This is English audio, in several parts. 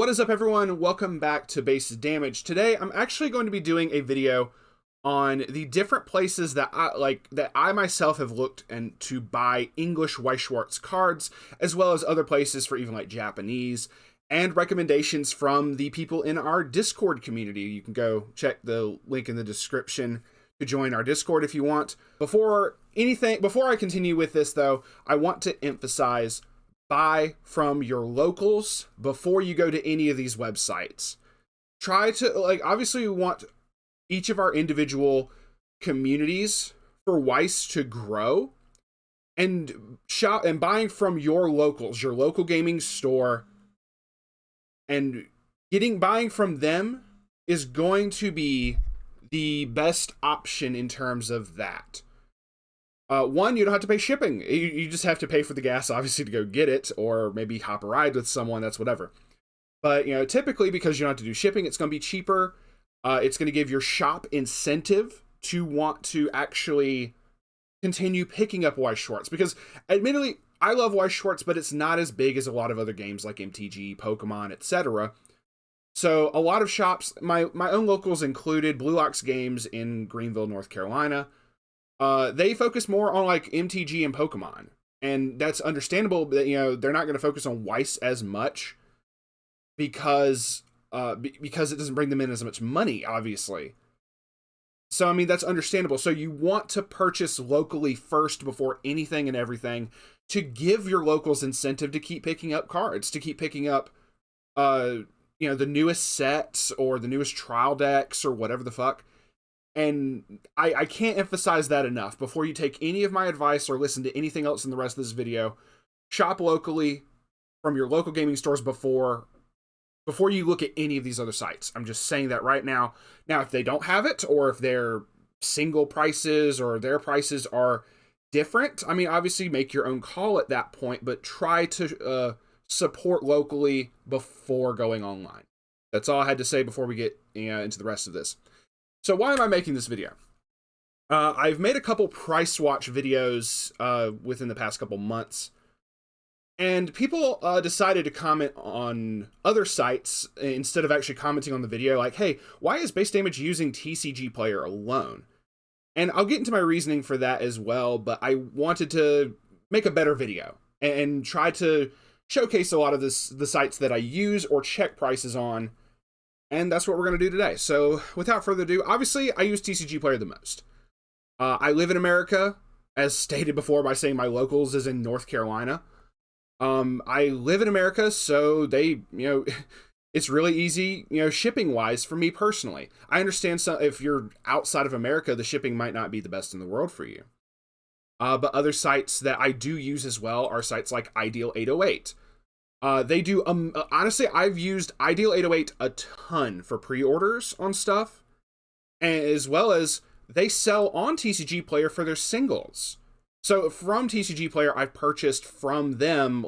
What is up, everyone? Welcome back to Base Damage. Today, I'm actually going to be doing a video on the different places that I myself have looked and to buy English Weiss Schwarz cards, as well as other places for even like Japanese, and recommendations from the people in our Discord community. You can go check the link in the description to join our Discord if you want. Before I continue with this though, I want to emphasize: buy from your locals before you go to any of these websites. Try to, obviously we want each of our individual communities for Weiss to grow, and buying from your locals, your local gaming store, and buying from them is going to be the best option in terms of that. One, you don't have to pay shipping. You just have to pay for the gas, obviously, to go get it, or maybe hop a ride with someone, that's whatever. But, typically, because you don't have to do shipping, it's going to be cheaper. It's going to give your shop incentive to want to actually continue picking up Weiss Schwarz. Because, admittedly, I love Weiss Schwarz, but it's not as big as a lot of other games like MTG, Pokemon, etc. So, a lot of shops, my own locals included Blue Ox Games in Greenville, North Carolina. They focus more on like MTG and Pokemon, and that's understandable that, they're not going to focus on Weiss as much because it doesn't bring them in as much money, obviously. So, I mean, that's understandable. So you want to purchase locally first before anything and everything, to give your locals incentive to keep picking up cards, to keep picking up, the newest sets or the newest trial decks or whatever the fuck. And I can't emphasize that enough. Before you take any of my advice or listen to anything else in the rest of this video, shop locally from your local gaming stores before you look at any of these other sites. I'm just saying that right now. Now, if they don't have it, or if their single prices or their prices are different, I mean, obviously make your own call at that point, but try to support locally before going online. That's all I had to say before we get into the rest of this. So why am I making this video? I've made a couple price watch videos within the past couple months, and people decided to comment on other sites instead of actually commenting on the video, like, hey, why is Base Damage using TCG Player alone? And I'll get into my reasoning for that as well, but I wanted to make a better video and try to showcase a lot of the sites that I use or check prices on. And that's what we're going to do today. So without further ado, obviously I use TCG Player the most. I live in America, as stated before by saying my locals is in North Carolina. I live in America, so they, it's really easy, shipping wise for me personally. I understand if you're outside of America, the shipping might not be the best in the world for you. But other sites that I do use as well are sites like Ideal 808. They do, honestly, I've used Ideal 808 a ton for pre-orders on stuff, and as well as they sell on TCG Player for their singles. So from TCG Player, I've purchased from them,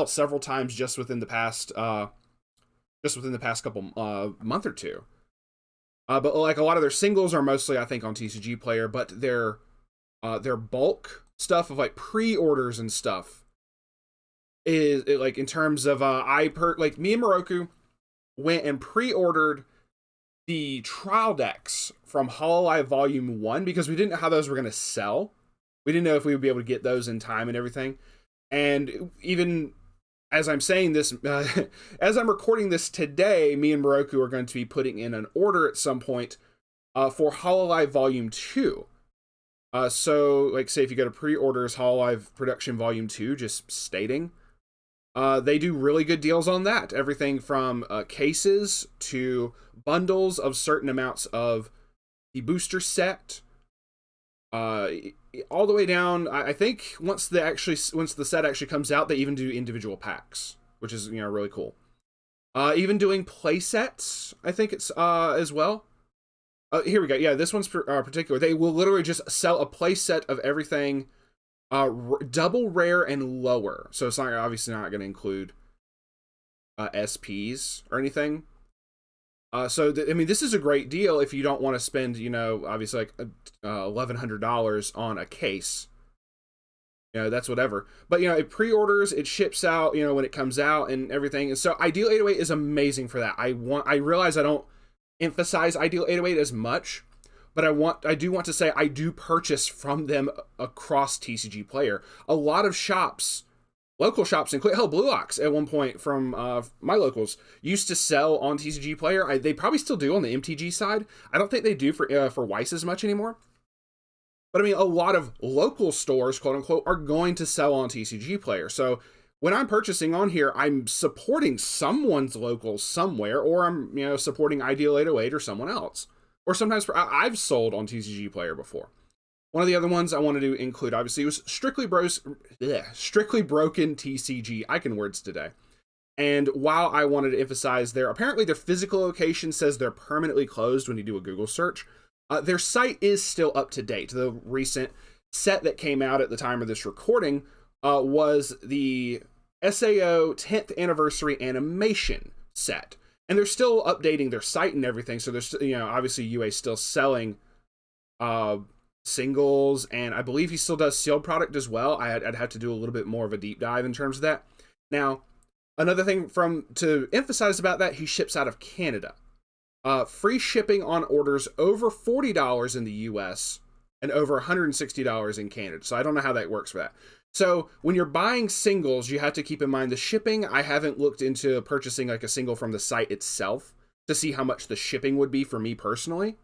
several times just within the past couple month or two. But like a lot of their singles are mostly, I think, on TCG Player, but their bulk stuff of like pre-orders and stuff is like, in terms of me and Moroku went and pre-ordered the trial decks from Hololive Volume 1 because we didn't know how those were going to sell. We didn't know if we would be able to get those in time and everything. And even as I'm saying this, as I'm recording this today, me and Moroku are going to be putting in an order at some point for Hololive Volume 2. So, like, say if you go to pre-orders Hololive Production Volume 2, just stating, they do really good deals on that. Everything from cases to bundles of certain amounts of the booster set, all the way down. I think once the set actually comes out, they even do individual packs, which is really cool. Even doing play sets, I think it's as well. Here we go. Yeah, this one's particular. They will literally just sell a play set of everything. Double rare and lower, so it's not obviously not going to include SPs or anything. So I mean, this is a great deal if you don't want to spend, obviously like $1,100 on a case. You know, that's whatever. But, you know, it pre-orders, it ships out, you know, when it comes out and everything. And so Ideal 808 is amazing for that. I realize I don't emphasize Ideal 808 as much, but I do want to say I do purchase from them across TCG Player. A lot of shops, local shops, including hell, Blue Ox at one point from my locals used to sell on TCG Player. They probably still do on the MTG side. I don't think they do for Weiss as much anymore. But I mean, a lot of local stores, quote unquote, are going to sell on TCG Player. So when I'm purchasing on here, I'm supporting someone's local somewhere, or I'm, you know, supporting Ideal 808 or someone else. Or sometimes I've sold on TCG Player before. One of the other ones I wanted to include, obviously, was Strictly Broken TCG. I can words today. And while I wanted to emphasize apparently their physical location says they're permanently closed when you do a Google search. Their site is still up to date. The recent set that came out at the time of this recording was the SAO 10th anniversary animation set. And they're still updating their site and everything. So there's, you know, obviously UA is still selling singles, and I believe he still does sealed product as well. I'd have to do a little bit more of a deep dive in terms of that. Now, another thing to emphasize about that, he ships out of Canada. Free shipping on orders over $40 in the US and over $160 in Canada. So I don't know how that works for that. So when you're buying singles, you have to keep in mind the shipping. I haven't looked into purchasing like a single from the site itself to see how much the shipping would be for me personally.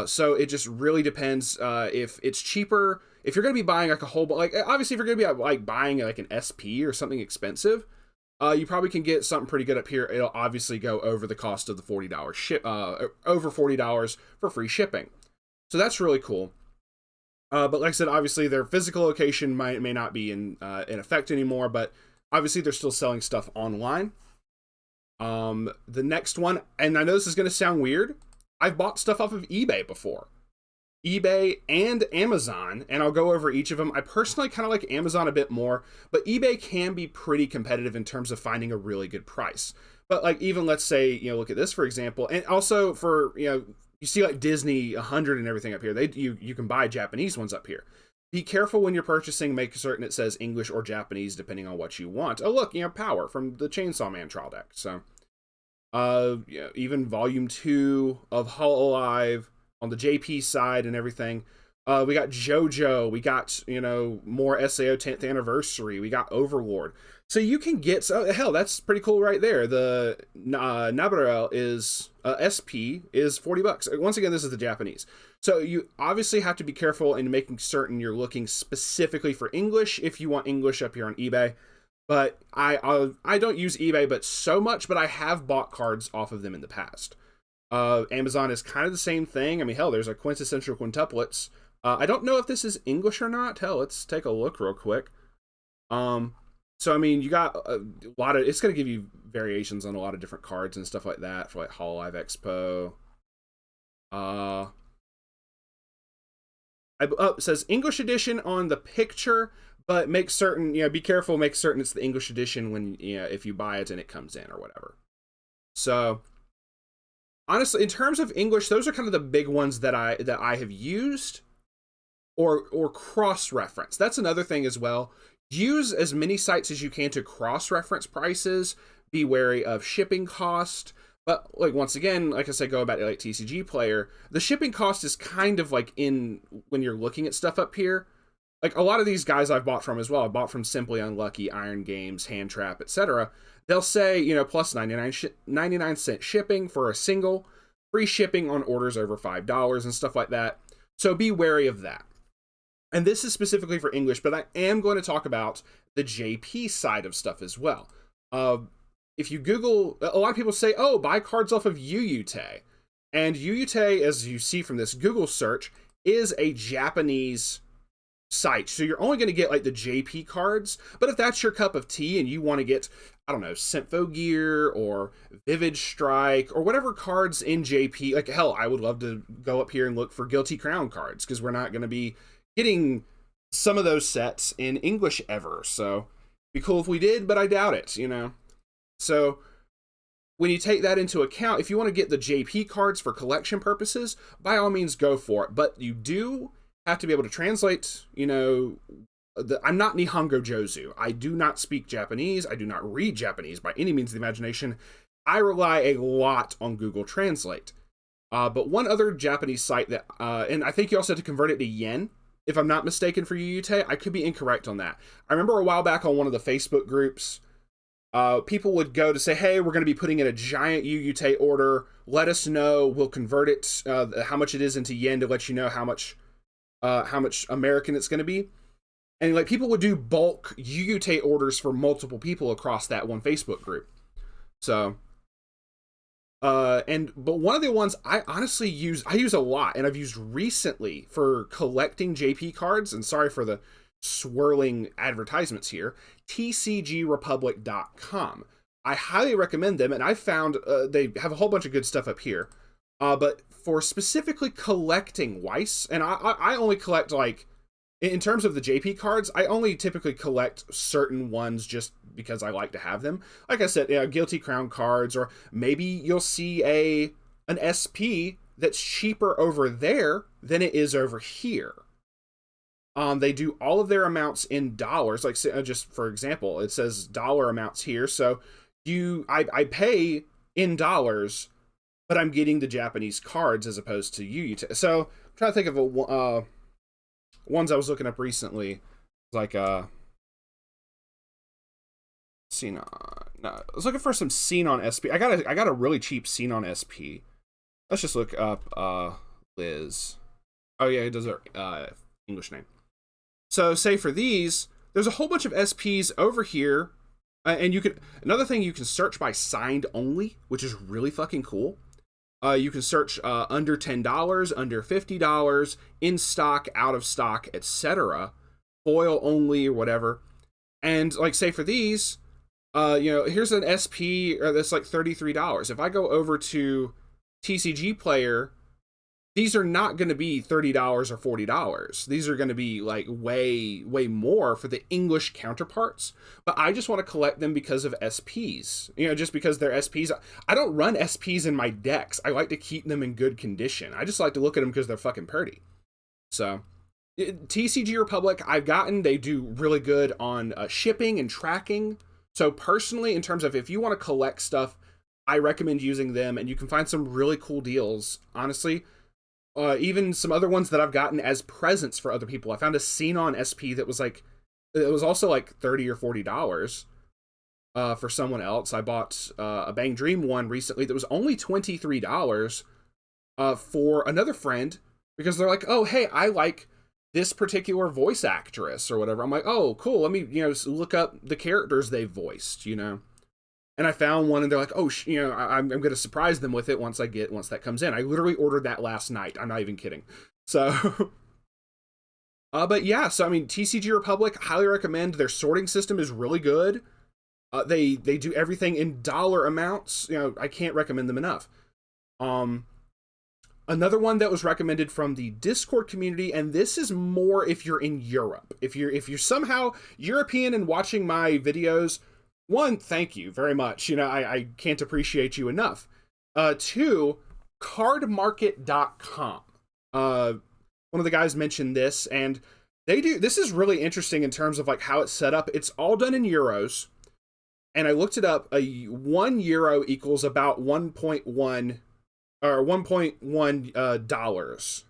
So it just really depends if it's cheaper. If you're going to be buying like a whole, like obviously if you're going to be like buying like an SP or something expensive, you probably can get something pretty good up here. It'll obviously go over the cost of the $40 over $40 for free shipping. So that's really cool. But like I said, obviously their physical location may not be in effect anymore, but obviously they're still selling stuff online. The next one, and I know this is going to sound weird, I've bought stuff off of eBay before. eBay and Amazon, and I'll go over each of them. I personally kind of like Amazon a bit more, but eBay can be pretty competitive in terms of finding a really good price. But like even let's say, you know, look at this for example, and also for, you know, you see like Disney 100 and everything up here. You can buy Japanese ones up here. Be careful when you're purchasing, make certain it says English or Japanese depending on what you want. Oh look, you know, Power from the Chainsaw Man trial deck. So yeah, even volume 2 of Hololive on the JP side and everything. We got JoJo, we got, you know, more SAO 10th anniversary, we got Overlord. So you can get, so hell, that's pretty cool right there. The Nabarel is SP is $40. Once again, this is the Japanese. So you obviously have to be careful in making certain you're looking specifically for English if you want English up here on eBay. But I don't use eBay but so much, but I have bought cards off of them in the past. Amazon is kind of the same thing. I mean, hell, there's a quintessential quintuplets. I don't know if this is English or not. Hell, let's take a look real quick. So, I mean, you got a lot of, it's going to give you variations on a lot of different cards and stuff like that for like Hololive Expo. It says English edition on the picture, but make certain, you know, be careful, make certain it's the English edition when, you know, if you buy it and it comes in or whatever. So, honestly, in terms of English, those are kind of the big ones that I have used or cross-reference. That's another thing as well. Use as many sites as you can to cross-reference prices. Be wary of shipping cost. But like once again, like I said, go about it like TCG Player. The shipping cost is kind of like in when you're looking at stuff up here. Like a lot of these guys I've bought from as well. I bought from Simply Unlucky, Iron Games, Hand Trap, etc. They'll say, you know, plus 99-cent shipping for a single, free shipping on orders over $5 and stuff like that. So be wary of that. And this is specifically for English, but I am going to talk about the JP side of stuff as well. If you Google, a lot of people say, oh, buy cards off of UUTE. And UUTE, as you see from this Google search, is a Japanese site. So you're only going to get like the JP cards. But if that's your cup of tea and you want to get, I don't know, Symphogear or Vivid Strike or whatever cards in JP, like hell, I would love to go up here and look for Guilty Crown cards because we're not going to be getting some of those sets in English ever. So be cool if we did, but I doubt it, you know. So when you take that into account, if you want to get the JP cards for collection purposes, by all means go for it. But you do have to be able to translate, you know, I'm not Nihongo Jozu. I do not speak Japanese. I do not read Japanese by any means of the imagination. I rely a lot on Google Translate. But one other Japanese site that, and I think you also have to convert it to yen, if I'm not mistaken, for Yuyute. I could be incorrect on that. I remember a while back on one of the Facebook groups, people would go to say, hey, we're going to be putting in a giant Yuyute order. Let us know. We'll convert it, how much it is into yen, to let you know how much American it's going to be. And like people would do bulk Yuyute orders for multiple people across that one Facebook group. So, but one of the ones I honestly use a lot, and I've used recently for collecting JP cards, and sorry for the swirling advertisements here, tcgrepublic.com. I highly recommend them, and I found they have a whole bunch of good stuff up here. But for specifically collecting Weiss, and I only collect, like, in terms of the JP cards, I only typically collect certain ones just because I like to have them. Like I said, Guilty Crown cards, or maybe you'll see an SP that's cheaper over there than it is over here. They do all of their amounts in dollars. Like, just for example, it says dollar amounts here. So I pay in dollars, but I'm getting the Japanese cards as opposed to Yuyute. So I'm trying to think of ones I was looking up recently, like Xenon. No, I was looking for some Xenon SP. I got a really cheap Xenon SP. Let's just look up Liz. Oh yeah, it does her English name. So say for these, there's a whole bunch of SPs over here, and you can, another thing, you can search by signed only, which is really fucking cool. You can search under $10, under $50, in stock, out of stock, etc. Foil only or whatever. And like say for these, here's an SP that's like $33. If I go over to TCG Player, these are not going to be $30 or $40. These are going to be like way more for the English counterparts. But I just want to collect them because of SPs. Just because they're SPs. I don't run SPs in my decks. I like to keep them in good condition. I just like to look at them because they're fucking pretty. So, TCG Republic, they do really good on shipping and tracking. So personally, in terms of if you want to collect stuff, I recommend using them, and you can find some really cool deals, honestly. Even some other ones that I've gotten as presents for other people. I found a Xenon SP that was like, it was also like $30 or $40 for someone else. I bought a Bang Dream one recently that was only $23 for another friend, because they're like, oh, hey, I like this particular voice actress or whatever. I'm like, oh, cool. Let me, look up the characters they voiced, And I found one, and they're like, oh, I'm going to surprise them with it once that comes in. I literally ordered that last night. I'm not even kidding. So, but yeah, so I mean, TCG Republic, highly recommend. Their sorting system is really good. They do everything in dollar amounts. I can't recommend them enough. Another one that was recommended from the Discord community, and this is more if you're in Europe. If you're somehow European and watching my videos, one, thank you very much. I can't appreciate you enough. Two, cardmarket.com. One of the guys mentioned this, and this is really interesting in terms of like how it's set up. It's all done in euros, and I looked it up. 1 euro equals about 1.1 or $1.1 dollars.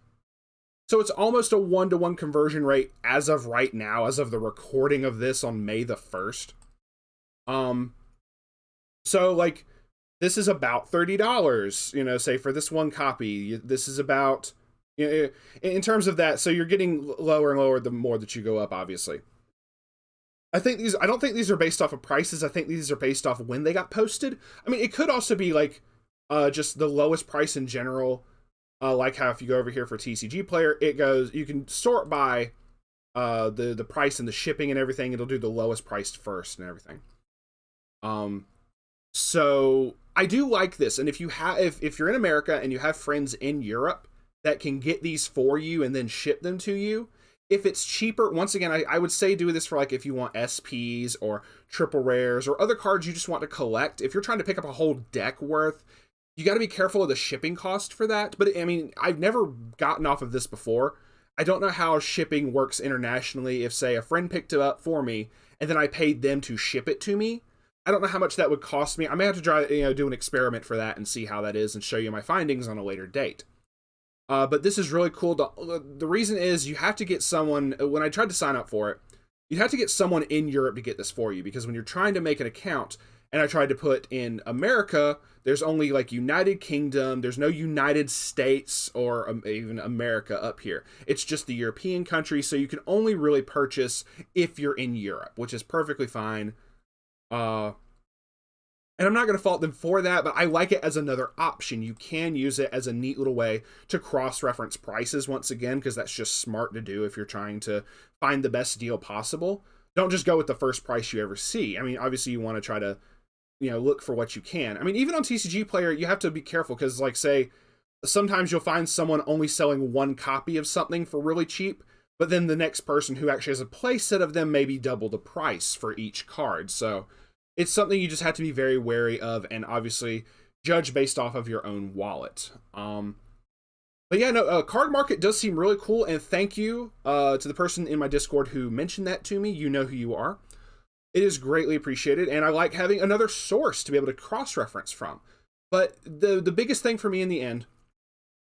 So it's almost a 1-to-1 conversion rate as of right now, as of the recording of this on May the 1st. So like, this is about $30, say for this one copy. This is about, in terms of that, so you're getting lower and lower the more that you go up, obviously. I don't think these are based off of prices. I think these are based off of when they got posted. I mean, it could also be like, just the lowest price in general. Like how if you go over here for TCG Player, you can sort by, the price and the shipping and everything. It'll do the lowest priced first and everything. So I do like this, and if you're in America and you have friends in Europe that can get these for you and then ship them to you, if it's cheaper, once again, I would say do this for like if you want SPs or triple rares or other cards you just want to collect. If you're trying to pick up a whole deck worth, you got to be careful of the shipping cost for that. But I mean, I've never gotten off of this before. I don't know how shipping works internationally. If, say, a friend picked it up for me and then I paid them to ship it to me, I don't know how much that would cost me. I may have to try, do an experiment for that and see how that is and show you my findings on a later date. But this is really cool. The reason is you have to get someone, when I tried to sign up for it, you'd have to get someone in Europe to get this for you, because when you're trying to make an account, and I tried to put in America, there's only like United Kingdom, there's no United States or even America up here. It's just the European countries, so you can only really purchase if you're in Europe, which is perfectly fine. And I'm not going to fault them for that, but I like it as another option. You can use it as a neat little way to cross-reference prices once again, because that's just smart to do if you're trying to find the best deal possible. Don't just go with the first price you ever see. I mean, obviously you want to try to, look for what you can. I mean, even on TCG Player, you have to be careful, because like, say, sometimes you'll find someone only selling one copy of something for really cheap, but then the next person who actually has a play set of them may be double the price for each card. So it's something you just have to be very wary of, and obviously judge based off of your own wallet. But yeah, no, Card Market does seem really cool, and thank you to the person in my Discord who mentioned that to me. You know who you are. It is greatly appreciated, and I like having another source to be able to cross-reference from. But the biggest thing for me in the end,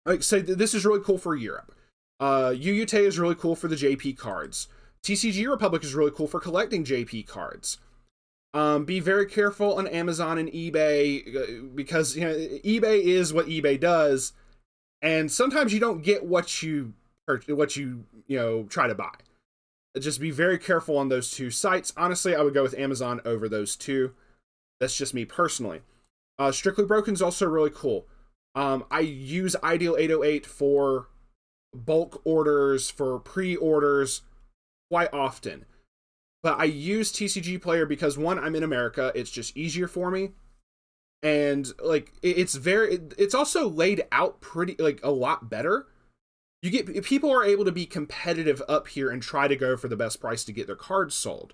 like, say, this is really cool for Europe. UUT is really cool for the JP cards. TCG Republic is really cool for collecting JP cards. Be very careful on Amazon and eBay, because eBay is what eBay does, and sometimes you don't get what you try to buy. Just be very careful on those two sites. Honestly, I would go with Amazon over those two. That's just me personally. Strictly Broken is also really cool. I use Ideal 808 for bulk orders, for pre-orders quite often. But I use TCG Player because, one, I'm in America. It's just easier for me. And, like, it's also laid out pretty, like, a lot better. People are able to be competitive up here and try to go for the best price to get their cards sold.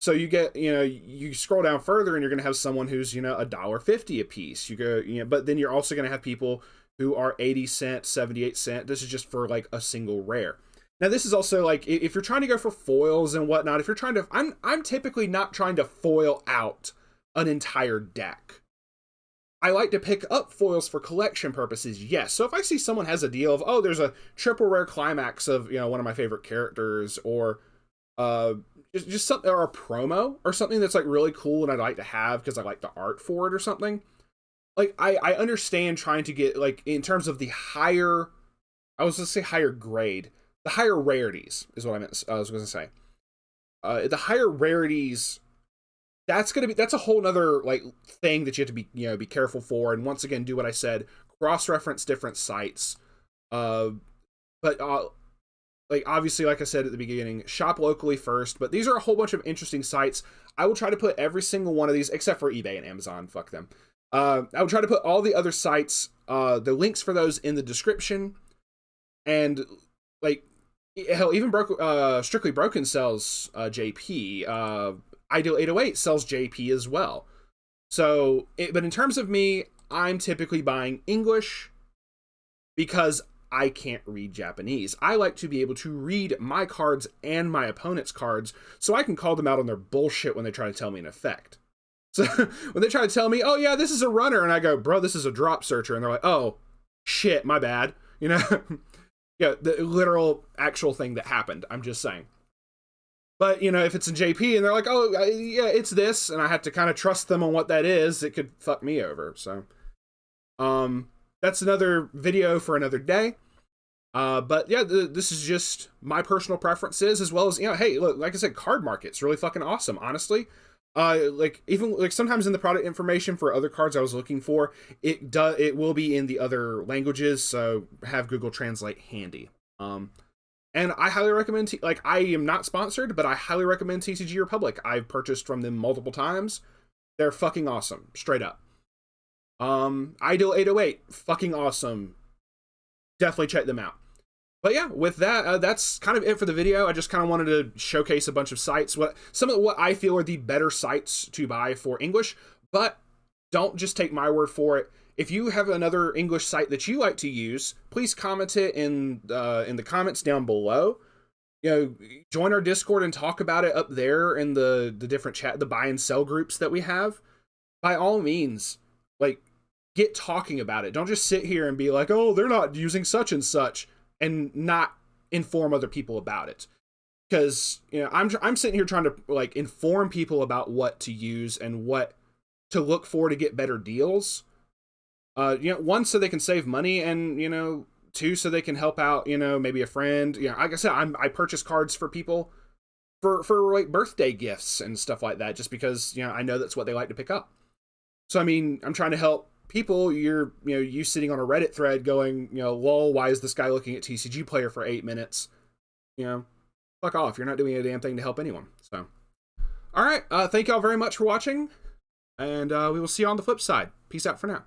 So you get, you scroll down further and you're going to have someone who's, $1.50 a piece. You go, but then you're also going to have people who are 80 cents, 78 cents. This is just for, like, a single rare. Now, this is also, like, if you're trying to go for foils and whatnot, if you're trying to, I'm typically not trying to foil out an entire deck. I like to pick up foils for collection purposes, yes. So if I see someone has a deal of, oh, there's a triple rare climax of, one of my favorite characters, or just something, or a promo, or something that's, like, really cool and I'd like to have because I like the art for it or something. Like, I understand trying to get, like, in terms of the higher, I was going to say higher grade, the higher rarities is what I was going to say. The higher rarities, that's a whole nother, like, thing that you have to be, be careful for. And once again, do what I said, cross-reference different sites. But like, obviously, like I said at the beginning, shop locally first. But these are a whole bunch of interesting sites. I will try to put every single one of these, except for eBay and Amazon, fuck them. I will try to put all the other sites, the links for those in the description. And, like, hell, even Strictly Broken sells JP. Ideal 808 sells JP as well. So, but in terms of me, I'm typically buying English because I can't read Japanese. I like to be able to read my cards and my opponent's cards so I can call them out on their bullshit when they try to tell me an effect. So when they try to tell me, oh yeah, this is a runner, and I go, bro, this is a drop searcher, and they're like, oh, shit, my bad. Yeah, the literal actual thing that happened. I'm just saying. But, if it's in JP and they're like, oh, yeah, it's this, and I have to kind of trust them on what that is, it could fuck me over. So, that's another video for another day. But yeah, this is just my personal preferences, as well as, hey, look, like I said, Card Market's really fucking awesome, honestly. Even sometimes in the product information for other cards I was looking for, it will be in the other languages, so have Google Translate handy. And I highly recommend, I am not sponsored, but I highly recommend TCG Republic. I've purchased from them multiple times. They're fucking awesome, straight up. Ideal 808, fucking awesome. Definitely check them out. But yeah, with that, that's kind of it for the video. I just kind of wanted to showcase a bunch of sites, what I feel are the better sites to buy for English. But don't just take my word for it. If you have another English site that you like to use, please comment it in the comments down below. You know, join our Discord and talk about it up there in the different the buy and sell groups that we have. By all means, like, get talking about it. Don't just sit here and be like, oh, they're not using such and such, and not inform other people about it. Because, you know, I'm sitting here trying to, like, inform people about what to use and what to look for to get better deals. You know, one, so they can save money, and, you know, two, so they can help out, you know, maybe a friend. You know, like I said, I purchase cards for people for like birthday gifts and stuff like that, just because, you know, I know that's what they like to pick up. So, I mean, I'm trying to help people. You sitting on a Reddit thread going, you know, lol, why is this guy looking at TCG Player for 8 minutes? You know, fuck off. You're not doing a damn thing to help anyone. So, all right. Thank y'all very much for watching, and we will see you on the flip side. Peace out for now.